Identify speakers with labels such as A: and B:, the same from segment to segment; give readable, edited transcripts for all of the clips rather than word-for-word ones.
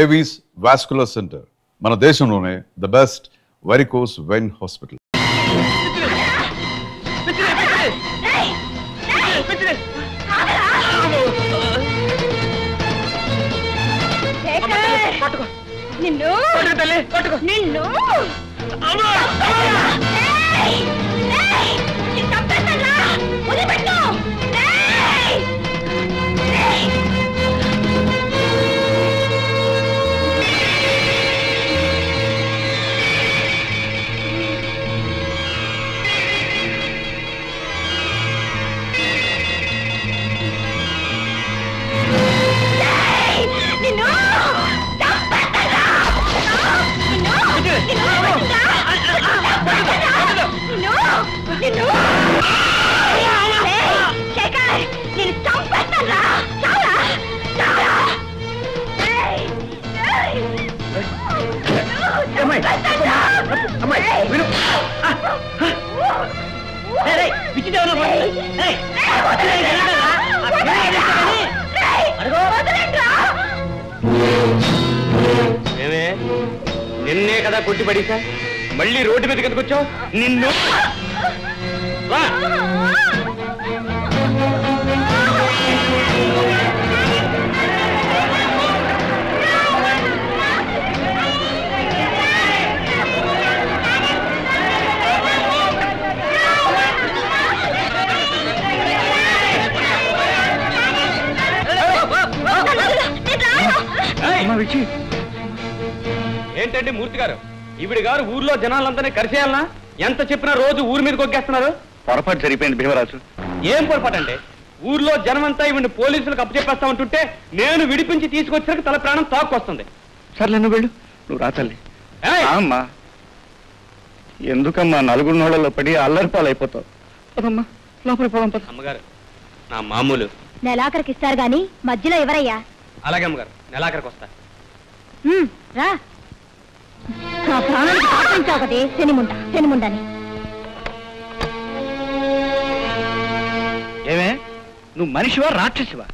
A: Avis vascular centre మన దేశంలోనే the best varicose vein hospital.
B: నిన్నే కదా కొట్టి పడేసా, మళ్ళీ రోడ్డు మీదకి ఎందుకు వచ్చావు? నిన్ను ఏంటండి మూర్తి గారు, ఈవిడ గారు ఊర్లో జనాలందరినీ కరిసేయాలనా? ఎంత చెప్పినా రోజు ఊరి మీద కొగ్గేస్తున్నారు. పొరపాటు జరిగిపోయింది భీమరాజు. ఏం పొరపాటు అంటే ఊర్లో జనమంతా ఈవిడ పోలీసులకు అప్పచెప్పేస్తామంటుంటే నేను విడిపించి తీసుకొచ్చాక తల ప్రాణం తాక్కొస్తుంది. సర్లే నువ్వు వెళ్ళు, నువ్వు రాతల్లి. అమ్మా ఎందుకమ్మా నలుగురు నోళ్ళలో పడి అల్లరిపాలైపోతావు? పదమ్మా లోపలికి పోదాం పద. అమ్మగారు నా మామూలు
C: నెలాఖరికి ఇస్తారు గాని మధ్యలో ఎవరయ్యా?
B: అలాగే అమ్మగారు, నెలాఖరికి వస్తా.
C: రా, నా ప్రాణానికి పాటించావు కదే శనిముండని.
B: ఏమే నువ్వు మనిషివా రాక్షసివా?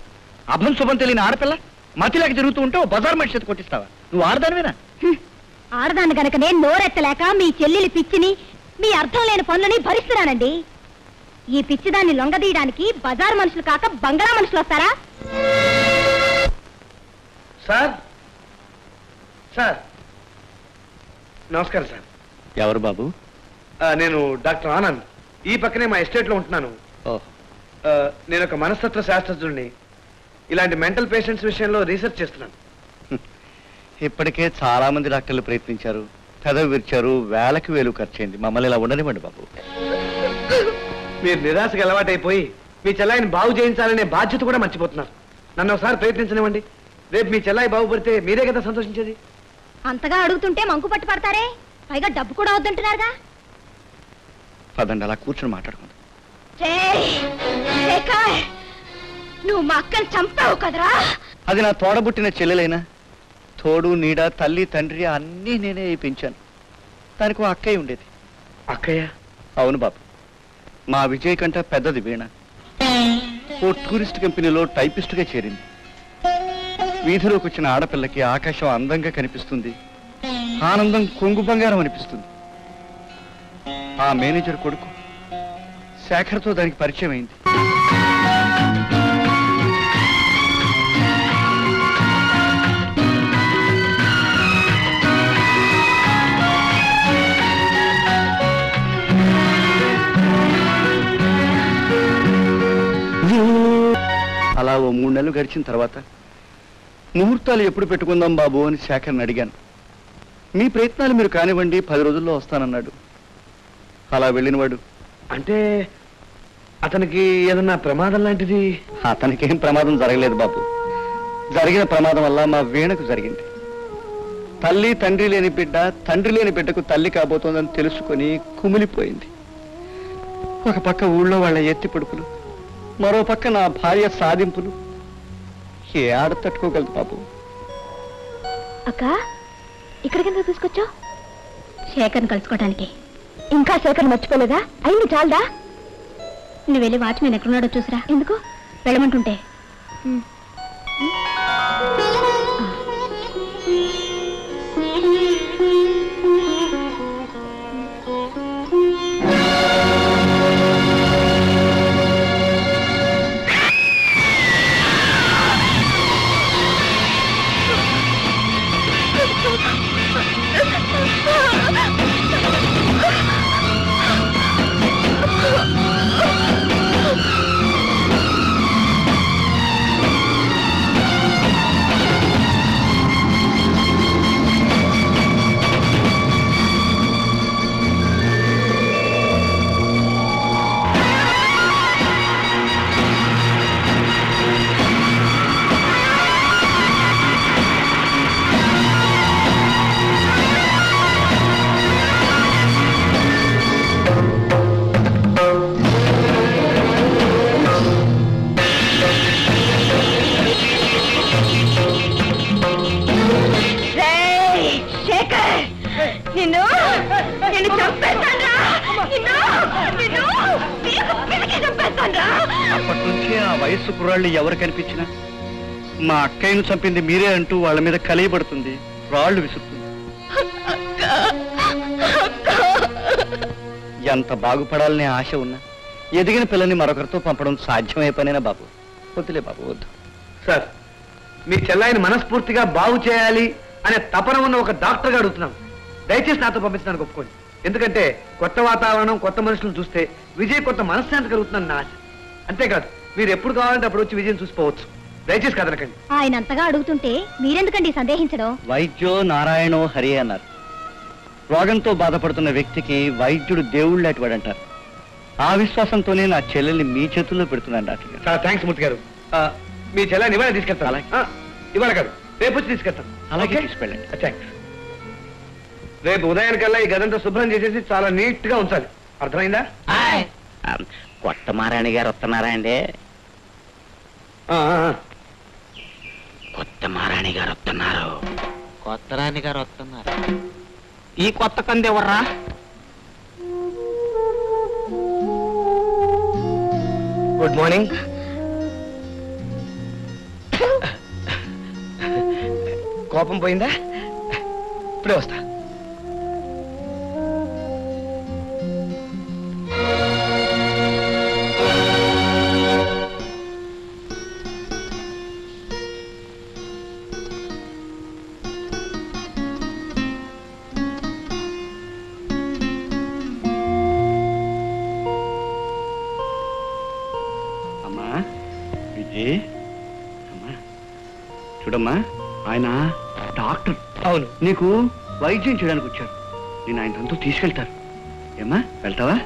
B: అభం శుభం తెలియని ఆడపిల్ల మతిలాగా తిరుగుతూ ఉంటే ఓ బజార్ మనిషి కొట్టిస్తావా? నువ్వు ఆడదానివేనా?
C: ఆడదాన్ని గనకనే నోరెత్తలేక మీ చెల్లెలి పిచ్చిని, మీ అర్థం లేని పనులని భరిస్తున్నానండి. ఈ పిచ్చిదాన్ని లొంగదీయడానికి బజార్ మనుషులు కాక బంగాళా మనుషులు వస్తారా?
B: సార్ సార్ నమస్కారం సార్. ఎవరు బాబు? నేను డాక్టర్ ఆనంద్. ఈ పక్కనే మా ఎస్టేట్లో ఉంటున్నాను. నేను ఒక మనస్తత్వ శాస్త్రజ్ఞుడిని. ఇలాంటి మెంటల్ పేషెంట్స్ విషయంలో రీసెర్చ్ చేస్తున్నాను. ఇప్పటికే చాలా మంది డాక్టర్లు ప్రయత్నించారు, పెదవి విరిచారు, వేలకు వేలు ఖర్చయింది. మమ్మల్ని ఇలా ఉండనివ్వండి బాబు. మీరు నిరాశకు అలవాటైపోయి మీ చెల్లాయిని బాగు చేయించాలనే బాధ్యత కూడా మర్చిపోతున్నారు. నన్ను ఒకసారి ప్రయత్నించనివ్వండి. రేపు మీ చెల్లాయి బాగుపడితే మీరే కదా సంతోషించేది.
C: అంతగా అడుగుతుంటే మంకు పట్టు పడతారే, పైగా డబ్బు కూడా వద్దంటున్నారుగా.
B: పదండి అలా కూర్చొని మాట్లాడుకుందాం.
C: నువ్వు మా అక్కని చంపావు కదరా?
B: అది నా తోడబుట్టిన చెల్లెలైనా తోడు నీడ తల్లి తండ్రి అన్నీ నేనే పెంచాను. దానికి ఒక అక్కయ్య ఉండేది. అక్కయ్య? అవును బాబు. మా విజయ్ కంటే పెద్దది వీణ. ఓ టూరిస్ట్ కంపెనీలో టైపిస్ట్గా చేరింది. వీధిలోకి వచ్చిన ఆడపిల్లకి ఆకాశం అందంగా కనిపిస్తుంది, ఆనందం కొంగు బంగారం అనిపిస్తుంది. ఆ మేనేజర్ కొడుకు శేఖర్తో దానికి పరిచయం అయింది. అలా ఓ 3 నెలలు గడిచిన తర్వాత ముహూర్తాలు ఎప్పుడు పెట్టుకుందాం బాబు అని శేఖర్ని అడిగాను. మీ ప్రయత్నాలు మీరు కానివ్వండి, 10 రోజుల్లో వస్తానన్నాడు. అలా వెళ్ళినవాడు. అంటే అతనికి ఏదన్నా ప్రమాదం లాంటిది? అతనికేం ప్రమాదం జరగలేదు బాబు. జరిగిన ప్రమాదం వల్ల మా వీణకు జరిగింది. తల్లి తండ్రి లేని బిడ్డ తండ్రి లేని బిడ్డకు తల్లి కాబోతోందని తెలుసుకొని కుమిలిపోయింది. ఒక పక్క ఊళ్ళో వాళ్ళ ఎత్తి పొడుపులు, మరో పక్క నా భార్య సాధింపులు. ఏ ఆడ తట్టుకోగలదు బాబు.
C: అక్క, ఇక్కడికి తీసుకొచ్చావు? శేఖర్ని కలుసుకోవడానికి. ఇంకా శేఖర్ మర్చిపోలేదా? అయింది చాలదా? నువ్వు వెళ్ళి వాచ్మెన్ ఎక్కడున్నాడో చూసిరా. ఎందుకు వెళ్ళమంటుంటే?
B: వచ్చినప్పటి నుంచి ఆ వయస్సు కుర్రాళ్ళు ఎవరు కనిపించినా మా అక్కయ్యను చంపింది మీరే అంటూ వాళ్ళ మీద కలియబడుతుంది, రాళ్ళు విసురుతుంది. ఎంత బాగుపడాలనే ఆశ ఉన్నా ఎదిగిన పిల్లని మరొకరితో పంపడం సాధ్యమయ్యే పనేనా బాబు? వద్దులే బాబు, వద్దు.
D: సార్, మీ చెల్లాయిని మనస్ఫూర్తిగా బాగు చేయాలి అనే తపన ఉన్న ఒక డాక్టర్గా అడుగుతున్నాం. దయచేసి నాతో పంపించడానికి ఒప్పుకోండి. ఎందుకంటే కొత్త వాతావరణం, కొత్త మనుషులను చూస్తే విజయ్ కొత్త మనశ్శాంతి కలుగుతుందని నా ఆశ. అంతేకాదు, మీరు ఎప్పుడు కావాలంటే అప్పుడు వచ్చి విజయం చూసిపోవచ్చు. దయచేసి కదనకండి.
C: ఆయన అంతగా అడుగుతుంటే మీరెందుకండి సందేహించడం?
B: వైద్యో నారాయణో హరి అన్నారు. రోగంతో బాధపడుతున్న వ్యక్తికి వైద్యుడు దేవుళ్ళు లాంటివాడు అంటారు. ఆ విశ్వాసంతోనే నా చెల్లెల్ని మీ చేతుల్లో పెడుతున్నాను డాక్టర్ గారు.
D: చాలా థ్యాంక్స్ మూర్తి గారు. మీ చెల్లాయిని ఇవాళ తీసుకెళ్తాను.
B: అలాగే.
D: ఇవాళ కాదు, రేపు వచ్చి తీసుకెళ్తాను.
B: అలాగే
D: ఓకే?
B: తీసుకెళ్ళండి.
D: థ్యాంక్స్. రేపు ఉదయానికల్లా ఈ గదంతా శుభ్రం చేసేసి చాలా నీట్ గా ఉంచాలి. అర్థమైందా?
B: కొత్త మారాణి గారు వస్తున్నారా అండి? కొత్త మారాణి గారు వస్తున్నారు.
E: కొత్త రాణి గారు వస్తున్నారు. ఈ కొత్త కంది ఎవర్రా?
D: Good morning. కోపం పోయిందా? ఇప్పుడే వస్తా.
B: అమ్మా విజయ్, అమ్మా చూడమ్మా, ఆయన డాక్టర్.
D: అవును.
B: నీకు వైద్యం చేయడానికి వచ్చారు. నేను ఆయన తనతో తీసుకెళ్తారు. ఏమ్మా, వెళ్తావా?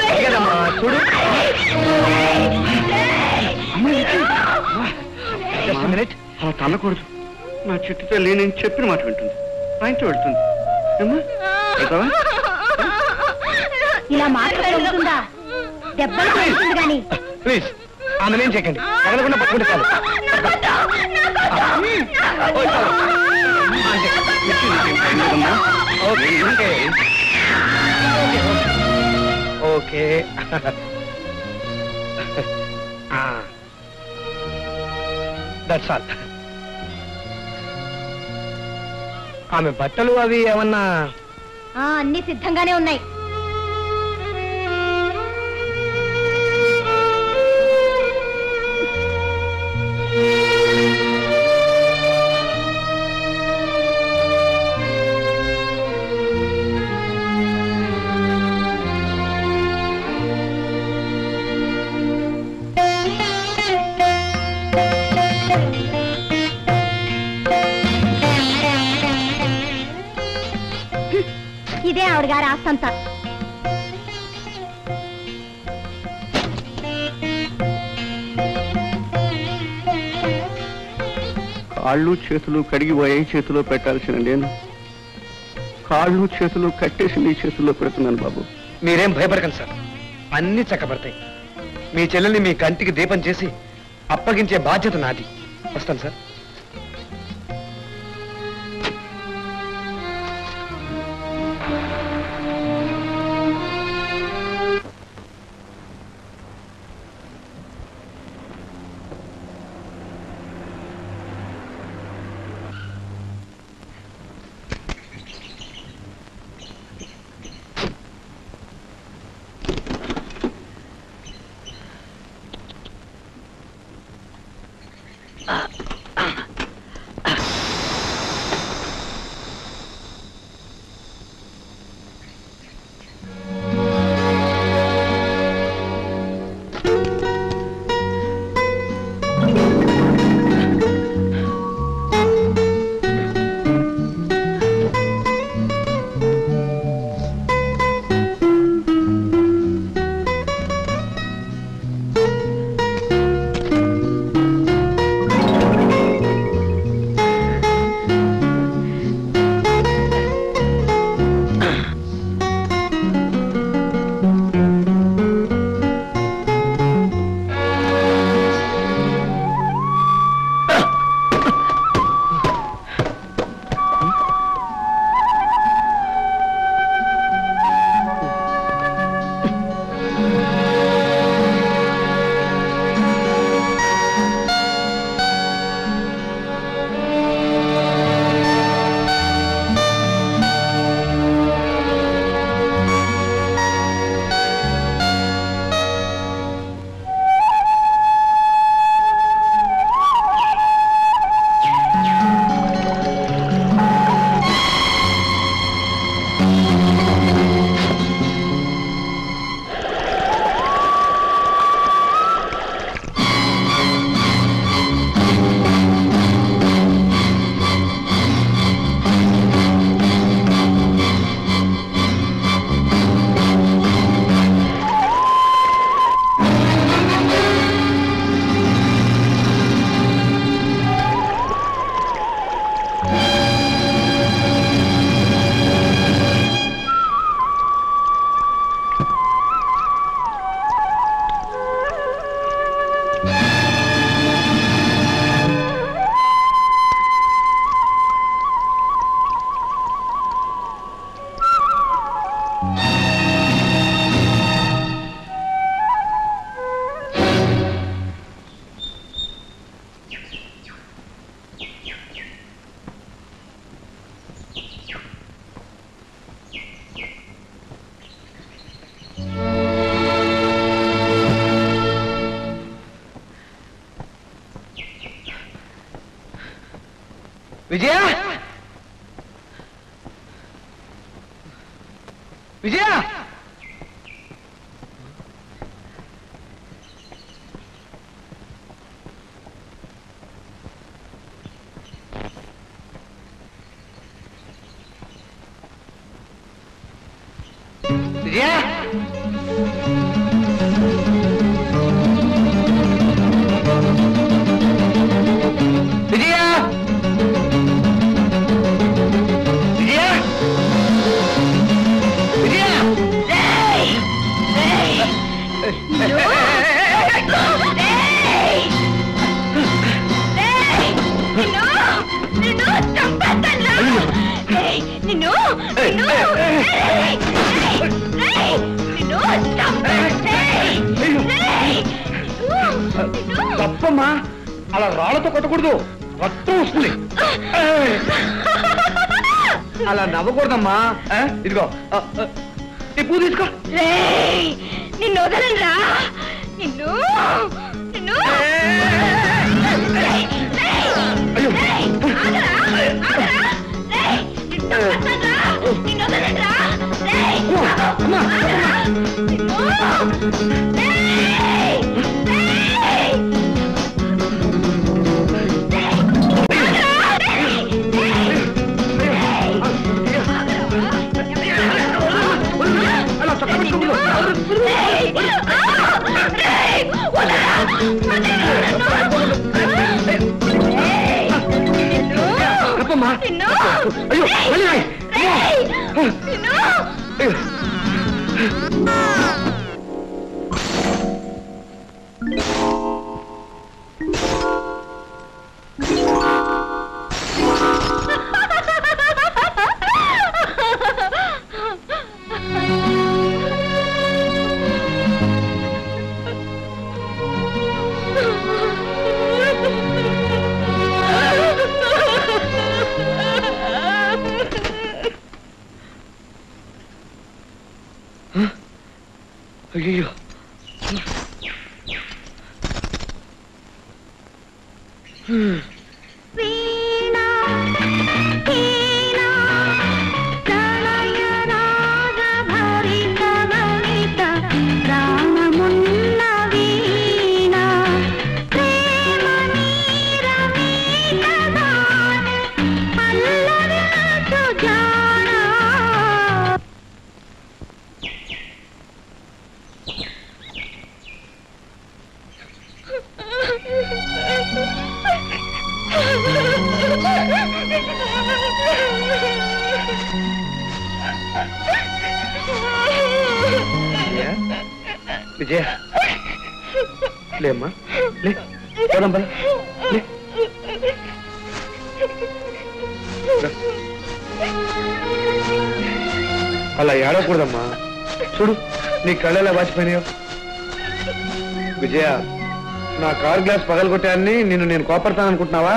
D: అలాగేనమ్మా, చూడు.
B: అమ్మా, విజయ్, అమ్మా.
D: Just a minute.
B: అలా తనకూడదు. నా చిట్టు తల్లి నేను చెప్పిన మాట వింటుంది. ఆయనతో వెళ్తుంది. ఏమ్మా, వెళ్తావా?
C: ఇలా మాట్లాడుతుందా? దెబ్బలు పడుతుంది గాని.
D: ప్లీజ్, ఆమె ఏం చేయకండి. తగలకుండా పట్టుకుంటే చాలు. ఓయ్, చాలు. అంతే.
B: ఎందుకమ్మా?
D: Okay, okay. Okay. That's all. ఆమె బట్టలు అవి ఏమన్నా?
C: అన్ని సిద్ధంగానే ఉన్నాయి. ఇదే ఆవిడ గారి ఆస్తంతా.
B: కాళ్ళు చేతులు కడిగిపోయి చేతిలో పెట్టాల్సిన నేను కాళ్ళు చేతులు కట్టేసి నీ చేతుల్లో పెడుతున్నాను బాబు.
D: మీరేం భయపడకండి సార్, అన్ని చక్కబడతాయి. మీ చెల్లెల్ని మీ కంటికి దీపం చేసి అప్పగించే బాధ్యత నాది. వస్తాను సార్. విజయ విజయ విజయ విజయ తప్పమ్మా అలా రాళ్లతో కొట్టకూడదు రక్తం వస్తుంది అలా నవ్వకూడదమ్మా ఇదిగో ఈ పూ తీసుకో
C: నిన్ను వదలరా నిన్ను నిన్ను
D: అయ్యో విజయ లేమ్మా లే పోదాం లే అలా ఏడవకూడదమ్మా చూడు నీ కళ్ళెలా వాచిపోయినాయో విజయ నా కార్ గ్లాస్ పగలగొట్టాన్ని నిన్ను నేను కోపడతాననుకుంటున్నావా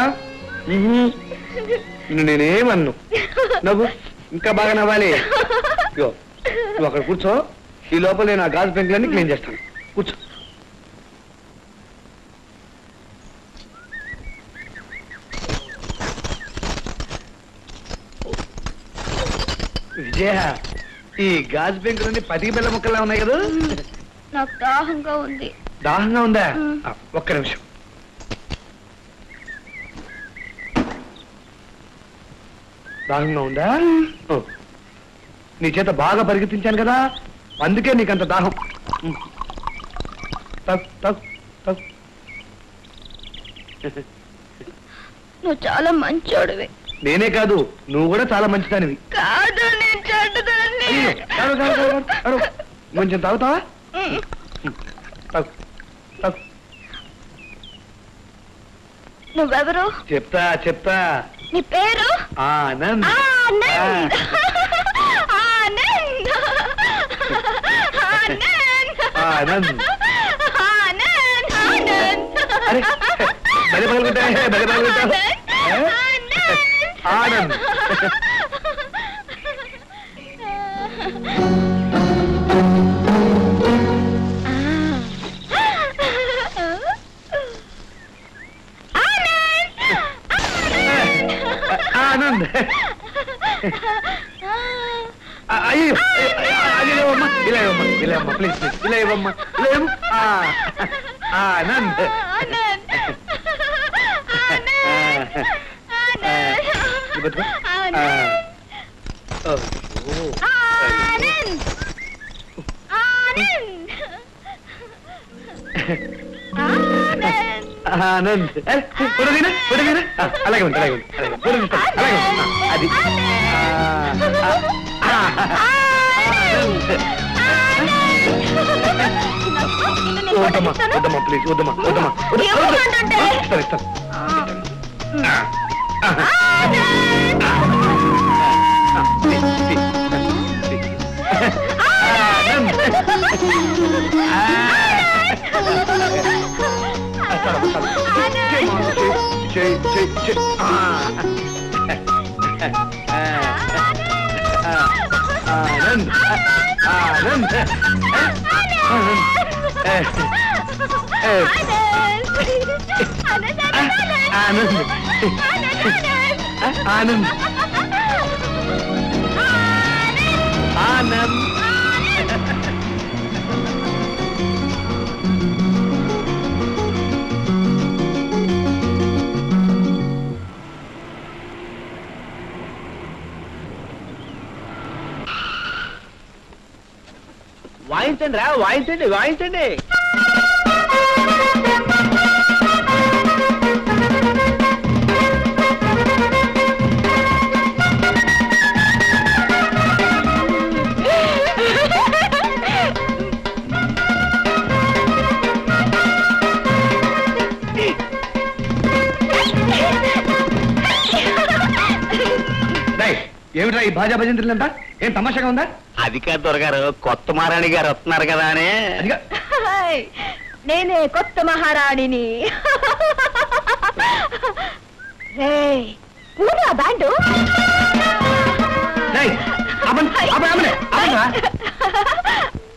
D: నిన్ను నేనేమన్ను నవ్వు ఇంకా బాగా నవ్వాలి ఇగో నువ్వు అక్కడ కూర్చో ఈ లోపల నేను ఆ గాజు పెంకులన్నీ క్లీన్ చేస్తాను కూర్చో విజయ ఈ గాజు పెంకులన్నీ పతికి బెల్ల ముక్కల్లా ఉన్నాయి కదా
C: నాకు దాహంగా ఉంది
D: దాహంగా ఉందా ఒక్క నిమిషం దాహంగా ఉందా నీ చేత బాగా పరిగెత్తించాను కదా అందుకే నీకంత దాహం
C: నువ్వు చాలా మంచోడివి
D: నేనే కాదు నువ్వు కూడా చాలా మంచిదానివి
C: కాదు నేను చెడ్డదాన్ని
D: కొంచెం తాగుతావా
C: నువ్వెవరు
D: చెప్తా చెప్తా
C: నీ పేరు
D: ఆనంద్
C: ఆనంద్ ఆనంద్
D: ఆనంద్
C: ఆనంద్ ఆనంద్
D: అరే బలి పగలుకుంటా ఆనంద్ ఆనంద్ అయ్యో అది లేవమ్మా ఇలా ఇవ్వమ్మా ఇలా ఇవ్వమ్మా ప్లీజ్ ప్లీజ్ ఇలా ఇవ్వమ్మా ఇలా ఇవ్వు ఆనంద్ ఆనంద్ పొడగినా పొడగినా అలాగే ఉంది అలాగే ఉంది అలాగే ఉంది అది వద్దమ్మా వద్దమ్మా ప్లీజ్ వద్దమ్మా వద్దమ్మా సరే సరే ఆనంద్ ఆనంద్ ఆనంద్ ఆనంద్ ఆనంద్ వాయించండి రా వాయించండి వాయించండి ఏమిట్రా ఈ భాజా భజంత్రులంతా ఏం తమాషాగా ఉందా?
E: అది కాదు దొరగారు, కొత్త మహారాణి గారు వస్తున్నారు కదా అని.
C: నేనే కొత్త మహారాణిని. బ్యాండు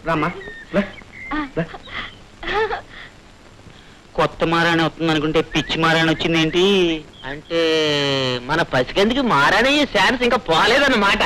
D: రామ్మా
E: కొత్త మహారాణి వస్తుంది అనుకుంటే పిచ్చి మహారాణి వచ్చిందేంటి? అంటే మన పసికందుకి మహారాణి ఛాన్స్ ఇంకా పోలేదన్నమాట.